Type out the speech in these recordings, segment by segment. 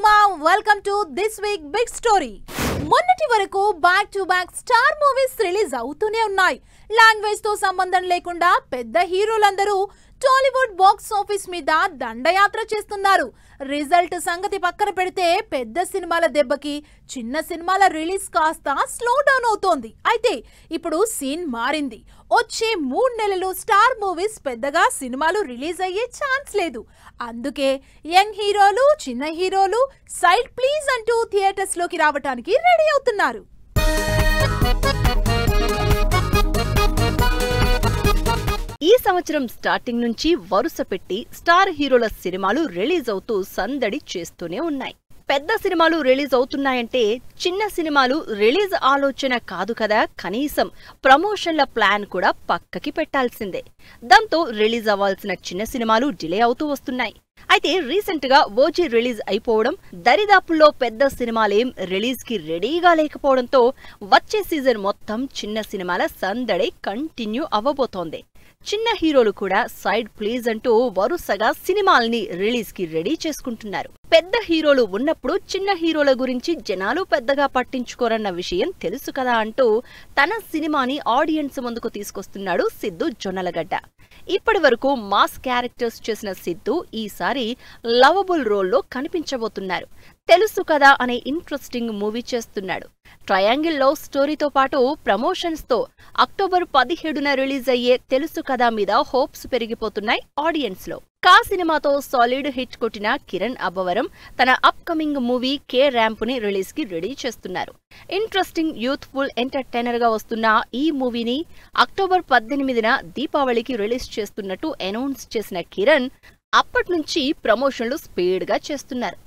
Suma. Welcome to this week big story. మొన్నటి వరకు back to back star movies release అవుతూనే ఉన్నాయి. Language తో సంబంధం లేకుండా పెద్ద హీరోలందరూ టాలీవుడ్ బాక్స్ ఆఫీస్ మీద దండయాత్ర చేస్తున్నారు. రిజల్ట్ సంగతి పక్కన పెడితే పెద్ద సినిమాల దెబ్బకి చిన్న సినిమాల రిలీజ్ కాస్త స్లో డౌన్ అవుతోంది. అయితే ఇప్పుడు సీన్ మారింది. వచ్చే 3 నెలలు స్టార్ మూవీస్ పెద్దగా సినిమాలు రిలీజ్ అయ్యే ఛాన్స్ లేదు. అందుకే యంగ్ హీరోలు, చిన్న హీరోలు సైడ్ ప్లీజ్ అంటూ థియేటర్స్ లోకి రావడానికి రెడీ అవుతున్నారు. ఈ సంవత్సరం స్టార్టింగ్ నుంచి వరుస పెట్టి స్టార్ హీరోల సినిమాలు రిలీజ్ అవుతూ సందడి చేస్తూనే ఉన్నాయి. పెద్ద సినిమాలు రిలీజ్ అవుతున్నాయంటే చిన్న సినిమాలు రిలీజ్ ఆలోచన కాదు కదా, కనీసం ప్రమోషన్ల ప్లాన్ కూడా పక్కకి పెట్టాల్సిందే. దాంతో రిలీజ్ అవ్వాల్సిన చిన్న సినిమాలు డిలే అవుతూ వస్తున్నాయి. అయితే రీసెంట్ గా ఓజీ రిలీజ్ అయిపోవడం, దరిదాపుల్లో పెద్ద సినిమాలేం రిలీజ్ కి రెడీగా లేకపోవడంతో వచ్చే సీజన్ మొత్తం చిన్న సినిమాల సందడి కంటిన్యూ అవ్వబోతోంది. చిన్న హీరోలు కూడా సైడ్ ప్లీజ్ అంటూ వరుసగా సినిమాల్ని రిలీజ్ కి రెడీ చేసుకుంటున్నారు. పెద్ద హీరోలు ఉన్నప్పుడు చిన్న హీరోల గురించి జనాలు పెద్దగా పట్టించుకోరన్న విషయం తెలుసు కదా అంటూ తన సినిమాని ఆడియన్స్ ముందుకు తీసుకొస్తున్నాడు సిద్ధు జొన్నలగడ్డ. ఇప్పటి వరకు మాస్ క్యారెక్టర్స్ చేసిన సిద్ధు ఈసారి లవబుల్ రోల్లో కనిపించబోతున్నారు. తెలుసు కదా అనే ఇంట్రెస్టింగ్ మూవీ చేస్తున్నాడు. ట్రయాంగిల్ లవ్ స్టోరీతో పాటు ప్రమోషన్స్ తో అక్టోబర్ 17న రిలీజ్ అయ్యే తెలుసు కదా మీద హోప్స్ పెరిగిపోతున్నాయి ఆడియన్స్ లో. కా సినిమాతో సాలిడ్ హిట్ కొట్టిన కిరణ్ అబ్బవరం తన అప్కమింగ్ మూవీ కే ర్యాంప్ ని రిలీజ్ కి రెడీ చేస్తున్నారు. ఇంట్రెస్టింగ్ యూత్ఫుల్ ఎంటర్టైనర్ గా వస్తున్న ఈ మూవీని అక్టోబర్ 18న దీపావళికి రిలీజ్ చేస్తున్నట్టు అనౌన్స్ చేసిన కిరణ్ అప్పట్నుంచి ప్రమోషన్లు స్పీడ్ గా చేస్తున్నారు.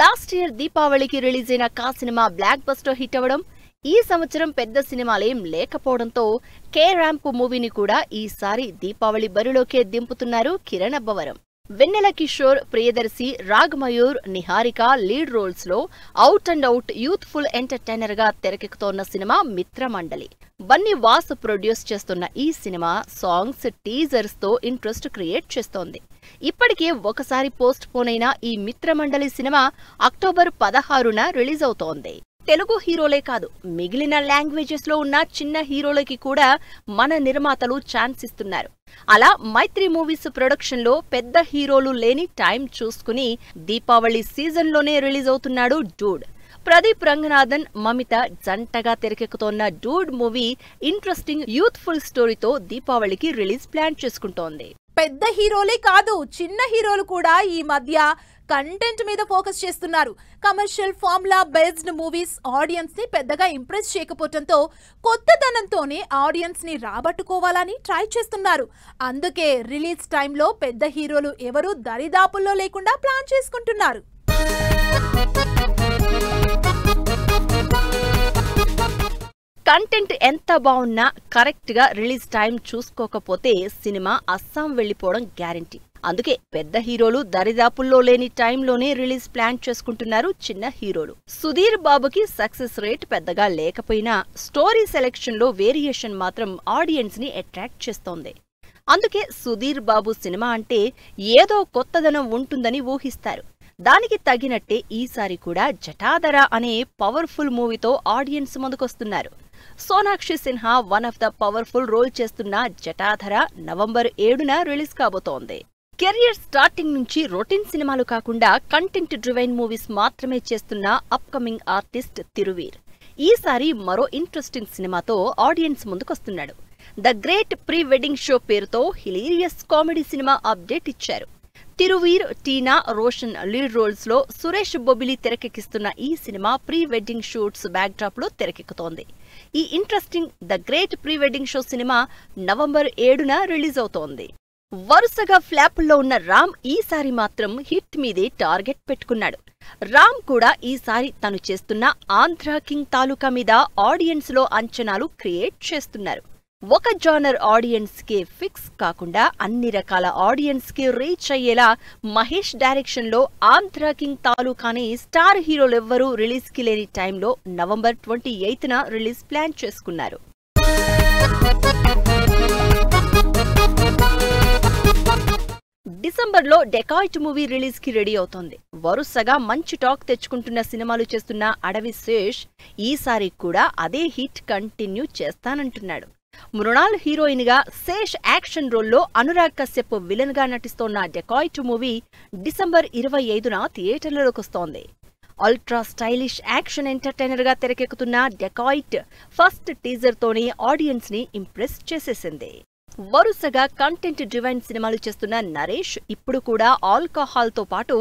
లాస్ట్ ఇయర్ దీపావళికి రిలీజ్ అయిన కా సినిమా బ్లాక్ బస్టర్ హిట్ అవ్వడం, ఈ సంవత్సరం పెద్ద సినిమాలేం లేకపోవడంతో కే ర్యాంప్ మూవీని కూడా ఈసారి దీపావళి బరిలోకే దింపుతున్నారు కిరణ్ అబ్బవరం. వెన్నెల కిషోర్, ప్రియదర్శి, రాగమయూర్, నిహారిక లీడ్ రోల్స్ లో out and out youthful entertainer గా తెరకెక్కుతోన్న సినిమా మిత్రమండలి. బన్నీ వాస్ ప్రొడ్యూస్ చేస్తున్న ఈ సినిమా సాంగ్స్, టీజర్స్ తో ఇంట్రెస్ట్ క్రియేట్ చేస్తోంది. ఇప్పటికే ఒకసారి పోస్ట్ పోన్ అయిన ఈ మిత్రమండలి సినిమా అక్టోబర్ 16న రిలీజ్ అవుతోంది. తెలుగు హీరోలే కాదు, మిగిలిన లాంగ్వేజెస్ లో ఉన్న చిన్న హీరోలకి కూడా మన నిర్మాతలు ఛాన్స్ ఇస్తున్నారు. అలా మైత్రి మూవీస్ ప్రొడక్షన్ లో పెద్ద హీరోలు లేని టైం చూసుకుని దీపావళి సీజన్ లోనే రిలీజ్ అవుతున్నాడు డూడ్. ప్రదీప్ రంగనాథన్, మమిత జంటగా తెరకెక్కుతోన్న డూడ్ మూవీ ఇంట్రెస్టింగ్ యూత్ఫుల్ స్టోరీతో దీపావళికి రిలీజ్ ప్లాన్ చేసుకుంటోంది. పెద్ద హీరోలే కాదు, చిన్న హీరోలు కూడా ఈ మధ్య కంటెంట్ మీద ఫోకస్ చేస్తున్నారు. Commercial formula based movies audience ని పెద్దగా ఇంప్రెస్ చేయకపోవడంతో కొత్తదనంతోనే ఆడియన్స్ ని రాబట్టుకోవాలని ట్రై చేస్తున్నారు. అందుకే రిలీజ్ టైంలో పెద్ద హీరోలు ఎవరూ దరిదాపుల్లో లేకుండా ప్లాన్ చేసుకుంటున్నారు. కంటెంట్ ఎంత బాగున్నా కరెక్ట్ గా రిలీజ్ టైం చూసుకోకపోతే సినిమా అస్సాం వెళ్లిపోవడం గ్యారంటీ. అందుకే పెద్ద హీరోలు దరిదాపుల్లో లేని టైంలోనే రిలీజ్ ప్లాన్ చేసుకుంటున్నారు చిన్న హీరోలు. సుధీర్ బాబుకి సక్సెస్ రేట్ పెద్దగా లేకపోయినా స్టోరీ సెలెక్షన్ లో వేరియేషన్ మాత్రం ఆడియన్స్ ని అట్రాక్ట్ చేస్తోంది. అందుకే సుధీర్ బాబు సినిమా అంటే ఏదో కొత్తదనం ఉంటుందని ఊహిస్తారు. దానికి తగినట్టే ఈసారి కూడా జటాధర అనే పవర్ఫుల్ మూవీతో ఆడియన్స్ ముందుకొస్తున్నారు. Sonakshi Sinha one of the powerful role చేస్తున్న జటాధర నవంబర్ 7న రిలీజ్ కాబోతోంది. కెరియర్ స్టార్టింగ్ నుంచి రొటీన్ సినిమాలు కాకుండా కంటెంట్ డ్రివైన్ మూవీస్ మాత్రమే చేస్తున్న అప్కమింగ్ ఆర్టిస్ట్ తిరువీర్ ఈసారి మరో ఇంట్రెస్టింగ్ సినిమాతో ఆడియన్స్ ముందుకొస్తున్నాడు. The great pre wedding show పేరుతో హిలీరియస్ కామెడీ సినిమా అప్డేట్ ఇచ్చారు. తిరువీర్, టీనా, రోషన్ లీడ్ రోల్స్ లో సురేష్ బొబిలి తెరకెక్కిస్తున్న ఈ సినిమా pre wedding shoots backdrop లో తెరకెక్కుతోంది. ఈ interesting the great pre wedding show సినిమా నవంబర్ 7న రిలీజ్ అవుతోంది. వరుసగా ఫ్లాపుల్లో ఉన్న రామ్ ఈసారి మాత్రం హిట్ మీదే టార్గెట్ పెట్టుకున్నాడు. రామ్ కూడా ఈసారి తను చేస్తున్న ఆంధ్ర కింగ్ తాలూకా మీద ఆడియన్స్ లో అంచనాలు క్రియేట్ చేస్తున్నారు. ఒక జానర్ ఆడియన్స్ కి ఫిక్స్ కాకుండా అన్ని రకాల ఆడియన్స్ కి రీచ్ అయ్యేలా మహేష్ డైరెక్షన్ లో ఆంధ్ర కింగ్ తాలూకాని స్టార్ హీరోలెవ్వరూ రిలీజ్ కి లేని టైంలో నవంబర్ 28న రిలీజ్ ప్లాన్ చేసుకున్నారు. డిసెంబర్లో డెకాయిట్ మూవీ రిలీజ్ కి రెడీ అవుతోంది. వరుసగా మంచి టాక్ తెచ్చుకుంటున్న సినిమాలు చేస్తున్న అడవి శేష్ ఈసారి కూడా అదే హిట్ కంటిన్యూ చేస్తానంటున్నాడు. మృణాల్ హీరోయిన్ గా శేష్ యాక్షన్ రోల్లో అనురాగ్ కశ్యప్ విలన్ గా నటిస్తోన్న డెకాయిట్ మూవీ డిసెంబర్ 25న థియేటర్లలోకి వస్తోంది. అల్ట్రా స్టైలిష్ యాక్షన్ ఎంటర్టైనర్ గా తెరకెక్కుతున్న డెకాయిట్ ఫస్ట్ టీజర్ తోనే ఆడియన్స్ ని ఇంప్రెస్ చేసేసింది. వరుసగా కంటెంట్ డ్రివెన్ సినిమాలు చేస్తున్న నరేష్ ఇప్పుడు కూడా ఆల్కహాల్ తో పాటు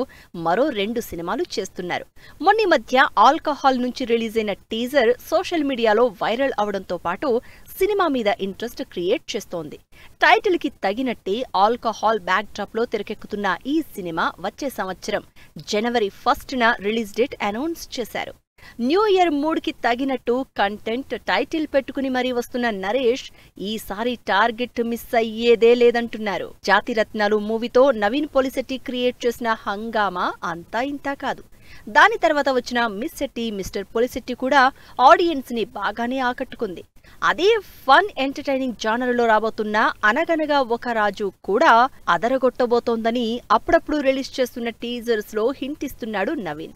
మరో 2 సినిమాలు చేస్తున్నారు. మొన్న మధ్య ఆల్కహాల్ నుంచి రిలీజ్ అయిన టీజర్ సోషల్ మీడియాలో వైరల్ అవడంతో పాటు సినిమా మీద ఇంట్రెస్ట్ క్రియేట్ చేస్తోంది. టైటిల్ కి తగినట్టే ఆల్కహాల్ బ్యాక్ డ్రాప్ లో తెరకెక్కుతున్న ఈ సినిమా వచ్చే సంవత్సరం జనవరి 1న రిలీజ్ డేట్ అనౌన్స్ చేశారు. న్యూ ఇయర్ మూడ్ కి తగినట్టు కంటెంట్ టైటిల్ పెట్టుకుని మరీ వస్తున్న నరేష్ ఈసారి టార్గెట్ మిస్ అయ్యేదే లేదంటున్నారు. జాతిరత్నాలు మూవీతో నవీన్ పొలిశెట్టి క్రియేట్ చేసిన హంగామా అంతా ఇంతా కాదు. దాని తర్వాత వచ్చిన మిస్ శెట్టి మిస్టర్ పొలిశెట్టి కూడా ఆడియన్స్ ని బాగానే ఆకట్టుకుంది. అదే ఫన్ ఎంటర్టైనింగ్ జానర్ లో రాబోతున్న అనగనగా ఒక రాజు కూడా అదరగొట్టబోతోందని అప్పుడప్పుడు రిలీజ్ చేస్తున్న టీజర్స్ లో హింట్ ఇస్తున్నాడు నవీన్.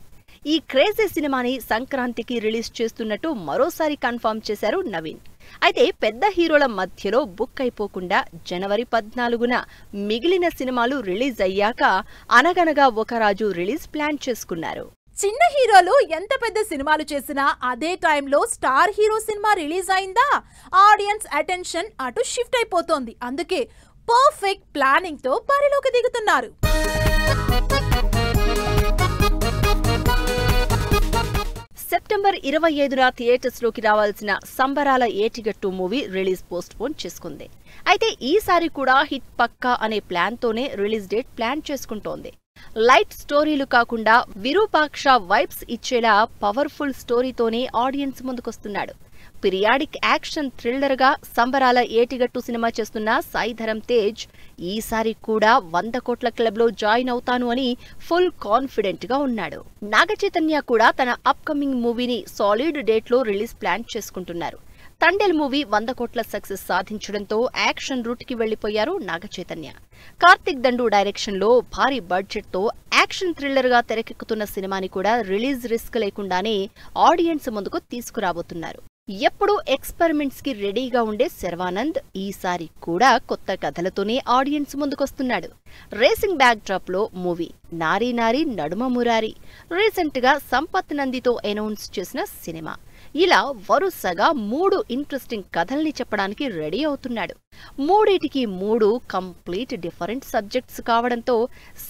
ఈ క్రేజీ సినిమాని సంక్రాంతికి రిలీజ్ చేస్తున్నట్టు మరోసారి కన్ఫర్మ్ చేశారు నవీన్. అయితే పెద్ద హీరోల మధ్యలో బుక్ అయిపోకుండా జనవరి 14న మిగిలిన సినిమాలు రిలీజ్ అయ్యాక అనగనగా ఒక రాజు రిలీజ్ ప్లాన్ చేసుకున్నారు. చిన్న హీరోలు ఎంత పెద్ద సినిమాలు చేసినా అదే టైంలో స్టార్ హీరో సినిమా రిలీజ్ అయిందా ఆడియన్స్ అటెన్షన్ అటు షిఫ్ట్ అయిపోతోంది. అందుకే పర్ఫెక్ట్ ప్లానింగ్ తో బరిలోకి దిగుతున్నారు. సెప్టెంబర్ 25న థియేటర్స్ లోకి రావాల్సిన Sambarala Yetigattu movie release postpone చేసుకుంది. అయితే ఈసారి కూడా హిట్ పక్కా అనే ప్లాన్ తోనే రిలీజ్ డేట్ ప్లాన్ చేసుకుంటోంది. లైట్ స్టోరీలు కాకుండా విరూపాక్ష వైబ్స్ ఇచ్చేలా పవర్ఫుల్ స్టోరీతోనే ఆడియన్స్ ముందుకొస్తున్నాడు. పిరియాడిక్ యాక్షన్ థ్రిల్లర్ గా సంబరాల ఏటిగట్టు సినిమా చేస్తున్న సాయిధరం తేజ్ ఈసారి కూడా 100 కోట్ల క్లబ్ లో జాయిన్ అవుతాను అని ఫుల్ కాన్ఫిడెంట్ గా ఉన్నాడు. నాగచైతన్య కూడా తన అప్కమింగ్ మూవీని సాలిడ్ డేట్ లో రిలీజ్ ప్లాన్ చేసుకుంటున్నారు. తండేల్ మూవీ 100 కోట్ల సక్సెస్ సాధించడంతో యాక్షన్ రూట్ కి వెళ్లిపోయారు నాగచైతన్య. కార్తిక్ దండు డైరెక్షన్ లో భారీ బడ్జెట్ తో యాక్షన్ థ్రిల్లర్ గా తెరకెక్కుతున్న సినిమాని కూడా రిలీజ్ రిస్క్ లేకుండానే ఆడియన్స్ ముందుకు తీసుకురాబోతున్నారు. ఎప్పుడు ఎక్స్పెరిమెంట్స్ కి రెడీగా ఉండే శర్వానంద్ ఈసారి కూడా కొత్త కథలతోనే ఆడియన్స్ ముందుకొస్తున్నాడు. రేసింగ్ బ్యాక్ డ్రాప్ లో మూవీ నారీ నారీ నడుమ మురారి రీసెంట్ గా సంపత్ నందితో అనౌన్స్ చేసిన సినిమా. ఇలా వరుసగా 3 ఇంట్రెస్టింగ్ కథల్ని చెప్పడానికి రెడీ అవుతున్నాడు. 3 కంప్లీట్ డిఫరెంట్ సబ్జెక్ట్స్ కావడంతో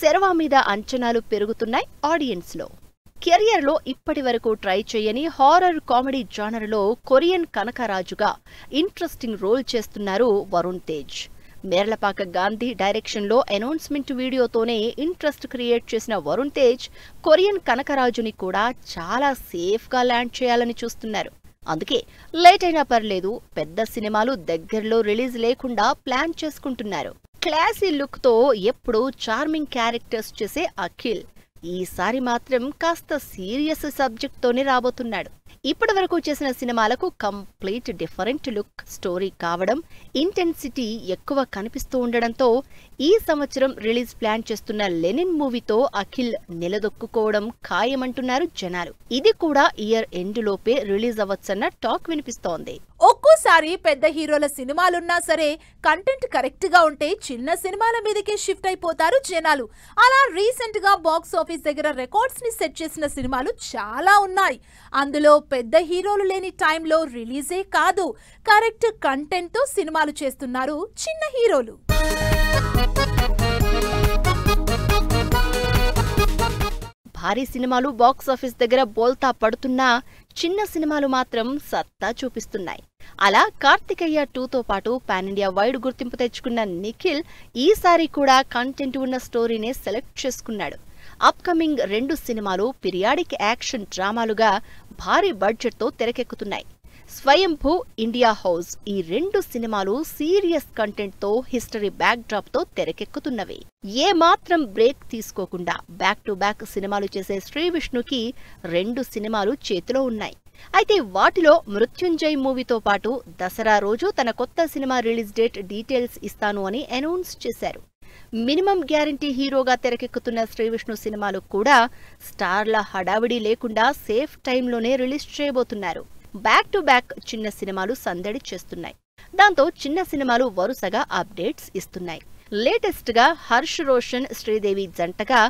శర్వా మీద అంచనాలు పెరుగుతున్నాయి ఆడియన్స్ లో. కెరియర్ లో ఇప్పటి వరకు ట్రై చేయని హారర్ కామెడీ జానర్ లో కొరియన్ కనకరాజుగా ఇంట్రెస్టింగ్ రోల్ చేస్తున్నారు వరుణ్ తేజ్. మేర్లపాక గాంధీ డైరెక్షన్ లో అనౌన్స్మెంట్ వీడియోతోనే ఇంట్రెస్ట్ క్రియేట్ చేసిన వరుణ్ తేజ్ కొరియన్ కనకరాజుని కూడా చాలా సేఫ్ గా ల్యాండ్ చేయాలని చూస్తున్నారు. అందుకే లేట్ అయినా పర్లేదు పెద్ద సినిమాలు దగ్గరలో రిలీజ్ లేకుండా ప్లాన్ చేసుకుంటున్నారు. క్లాసీ లుక్ తో ఎప్పుడూ చార్మింగ్ క్యారెక్టర్స్ చేసే అఖిల్ ఈసారి మాత్రం కాస్త సీరియస్ సబ్జెక్ట్ తోనే రాబోతున్నాడు. ఇప్పటి వరకు చేసిన సినిమాలకు కంప్లీట్ డిఫరెంట్ లుక్ స్టోరీ కావడం, ఇంటెన్సిటీ ఎక్కువ కనిపిస్తూ ఉండడంతో ఈ సంవత్సరం రిలీజ్ ప్లాన్ చేస్తున్న లెనిన్ మూవీతో అఖిల్ నిలదొక్కుకోవడం ఖాయమంటున్నారు జనాలు. ఇది కూడా ఇయర్ ఎండ్ లోపే రిలీజ్ అవ్వచ్చన్న టాక్ వినిపిస్తోంది. ఒక్కోసారి పెద్ద హీరోల సినిమాలున్నా సరే కంటెంట్ కరెక్ట్ గా ఉంటే చిన్న సినిమాల మీదకే షిఫ్ట్ అయిపోతారు జనాలు. అలా రీసెంట్ గా బాక్స్ ఆఫీస్ దగ్గర రికార్డ్స్ ని సెట్ చేసిన సినిమాలు చాలా ఉన్నాయి. అందులో పెద్ద హీరోలు లేని టైంలో రిలీజే కాదు, కరెక్ట్ కంటెంట్ తో సినిమాలు చేస్తున్నారు చిన్న హీరోలు. భారీ సినిమాలు బాక్స్ ఆఫీస్ దగ్గర బోల్తా పడుతున్నా చిన్న సినిమాలు మాత్రం సత్తా చూపిస్తున్నాయి. అలా కార్తికేయ 2తో పాటు పాన్ ఇండియా వైడ్ గుర్తింపు తెచ్చుకున్న నిఖిల్ ఈసారి కూడా కంటెంట్ ఉన్న స్టోరీనే సెలెక్ట్ చేసుకున్నాడు. అప్కమింగ్ 2 సినిమాలు పిరియాడిక్ యాక్షన్ డ్రామాలుగా భారీ బడ్జెట్ తో తెరకెక్కుతున్నాయి. స్వయంభూ, ఇండియా హౌస్ ఈ 2 సినిమాలు సీరియస్ కంటెంట్ తో హిస్టరీ బ్యాక్ డ్రాప్ తో తెరకెక్కుతున్నవి. ఏ మాత్రం బ్రేక్ తీసుకోకుండా బ్యాక్ టు బ్యాక్ సినిమాలు చేసే శ్రీ విష్ణుకి 2 సినిమాలు చేతిలో ఉన్నాయి. అయితే వాటిలో మృత్యుంజయ్ మూవీతో పాటు దసరా రోజు తన కొత్త సినిమా రిలీజ్ డేట్ డీటెయిల్స్ ఇస్తాను అని అనౌన్స్ చేశారు. మినిమం గ్యారంటీ హీరోగా తెరకెక్కుతున్న శ్రీవిష్ణు సినిమాలు కూడా స్టార్ల హడావిడి లేకుండా సేఫ్ టైంలోనే రిలీజ్ చేయబోతున్నారు. బ్యాక్ టు బ్యాక్ చిన్న సినిమాలు సందడి చేస్తున్నాయి. దాంతో చిన్న సినిమాలు వరుసగా అప్డేట్స్ ఇస్తున్నాయి. లేటెస్ట్ గా హర్ష్ రోషన్, శ్రీదేవి జంటగా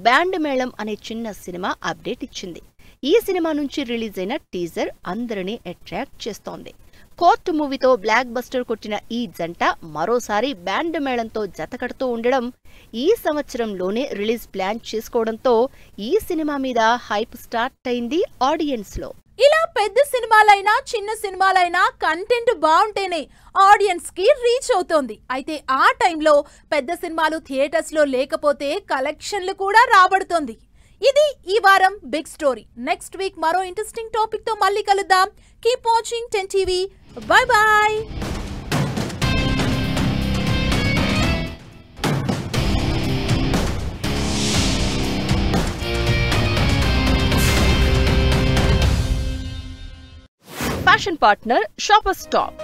బ్యాండ్ మేళం అనే చిన్న సినిమా అప్డేట్ ఇచ్చింది. ఈ సినిమా నుంచి రిలీజ్ అయిన టీజర్ అందరినీ అట్రాక్ట్ చేస్తోంది. కోర్టు మూవీతో బ్లాక్ బస్టర్ కొట్టిన ఈ జంట మరోసారి బ్యాండ్ మేళంతో జతకడుతూ ఉండడం, ఈ సంవత్సరంలోనే రిలీజ్ ప్లాన్ చేసుకోవడంతో ఈ సినిమా మీద హైప్ స్టార్ట్ అయింది ఆడియన్స్ లో. ఇలా పెద్ద సినిమాలైనా చిన్న సినిమాలైనా కంటెంట్ బాగుంటేనే ఆడియన్స్ కి రీచ్ అవుతోంది. అయితే ఆ టైంలో పెద్ద సినిమాలు థియేటర్స్ లో లేకపోతే కలెక్షన్లు కూడా రాబడుతోంది. ఇది ఈ వారం బిగ్ స్టోరీ. నెక్స్ట్ వీక్ మరో ఇంట్రెస్టింగ్ టాపిక్ తో మళ్ళీ కలుద్దాం. Keep watching 10 TV. Bye bye. Fashion partner Shoppers stop.